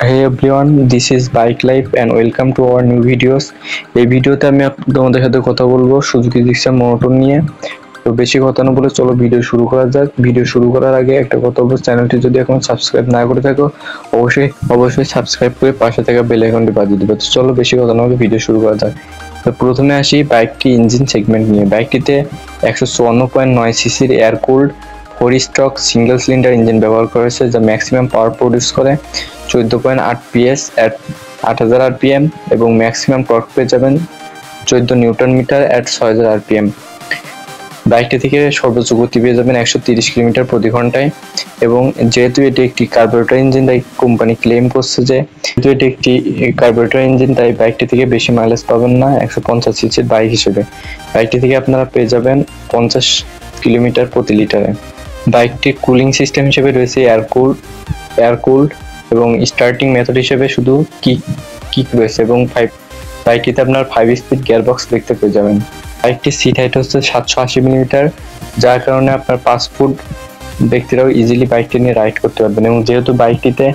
Hey everyone, this is Bike Life and welcome to our new videos. এই ভিডিওতে আমি তোমাদের সাথে কথা বলবো সুজুকি জিক্সার মোটর নিয়ে। তো বেশি কথা না বলে চলো ভিডিও শুরু করা যাক। ভিডিও শুরু করার আগে একটা কথা বলবো, চ্যানেলটি যদি এখন সাবস্ক্রাইব না করে থাকো অবশ্যই সাবস্ক্রাইব করে পাশে থাকা বেল আইকনটি বাজিয়ে দিবে। তো চলো বেশি কথা না বলে ভিডিও শুরু করা যাক। তো প্রথমে আসি বাইকটি ইঞ্জিন সেগমেন্ট নিয়ে। বাইকটিতে 154.9 সিসির air cooled 4 stroke single cylinder engine ব্যবহার করা হয়েছে, যা ম্যাক্সিমাম পাওয়ার প্রডিউস করে 14.8 PS at 8000 rpm এবং ম্যাক্সিমাম টর্ক পেয়ে যাবেন 14 নিউটন মিটার at 6000 rpm। বাইকটি থেকে সর্বোচ্চ গতি পেয়ে যাবেন 130 কিলোমিটার প্রতি ঘন্টায়। এবং যেহেতু এটি একটি কার্বোরেটর ইঞ্জিন, তাই কোম্পানি ক্লেম করছে যে যেহেতু এটি একটি কার্বোরেটর ইঞ্জিন, তাই বাইকটি থেকে বেশি মাইলেজ পাবেন না 150 সিসির বাইক হিসেবে। বাইকটি থেকে আপনারা পেয়ে যাবেন 50 কিলোমিটার প্রতি লিটারে। বাইকটির কুলিং সিস্টেম হিসেবে রয়েছে এয়ার কুলড এবং স্টার্টিং মেথড হিসেবে শুধু কিক রয়েছে এবং বাইকটিতে আপনার 5 স্পিড গিয়ারবক্স দেখতে পেয়ে যাবেন। বাইকটির সিট হাইট হচ্ছে 780 মিলিমিটার, যার কারণে আপনার 5 ফুট ব্যক্তিরাও ইজিলি বাইকটি নিয়ে রাইড করতে পারবেন। এবং যেহেতু বাইকটিতে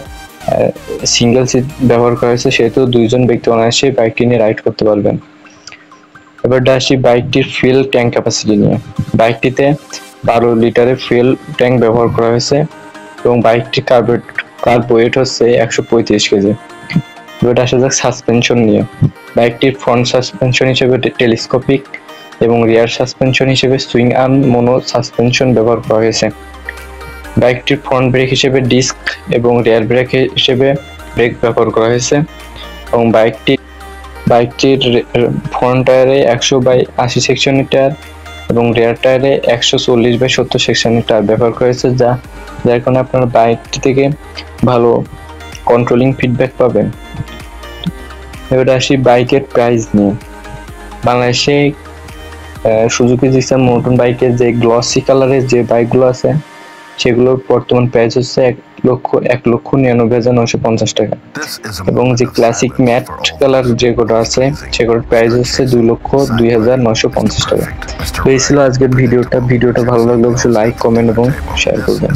সিঙ্গেল সিট ব্যবহার করা হয়েছে, সেহেতু দুইজন ব্যক্তি অনায়াসে বাইকটি নিয়ে রাইড করতে পারবেন। এবার আসি বাইকটির ফুয়েল ট্যাঙ্ক ক্যাপাসিটি নিয়ে। বাইকটিতে 12 লিটারের ফুয়েল ট্যাঙ্ক ব্যবহার করা হয়েছে এবং বাইকটির কার্ব ওয়েট হচ্ছে 135 কেজি। এবার আসা যাক সাসপেনশন নিয়ে। বাইকটির ফ্রন্ট সাসপেনশন হিসেবে টেলিস্কোপিক এবং রিয়ার সাসপেনশন হিসেবে সুইং আর্ম মোনো সাসপেনশন ব্যবহার করা হয়েছে। বাইকটির ফ্রন্ট ব্রেক হিসেবে ডিস্ক এবং রিয়ার ব্রেক হিসেবে ব্রেক ব্যবহার করা হয়েছে। এবং বাইকটির ফ্রন্ট টায়ারে 100/80 সেকশনের টায়ার এবং রিয়ার টায়ারে 140/70 সেকশনের টায়ার ব্যবহার করা হয়েছে, যার কারণে আপনারা বাইকটি থেকে ভালো কন্ট্রোলিং ফিডব্যাক পাবেন। এবার আসি বাইকের প্রাইস নিয়ে। বাংলাদেশে সুজুকি জিক্সার নতুন বাইকের যে গ্লসি কালারের যে বাইকগুলো আছে, সেগুলোর বর্তমান প্রাইস হচ্ছে 1,99,950 টাকা। এবং যে ক্লাসিক ম্যাট কালার যেগুলো আছে, সেগুলোর প্রাইস হচ্ছে 2,02,950 টাকা। তো এই ছিল আজকের ভিডিওটা। ভালো লাগলে অবশ্যই লাইক, কমেন্ট এবং শেয়ার করবেন।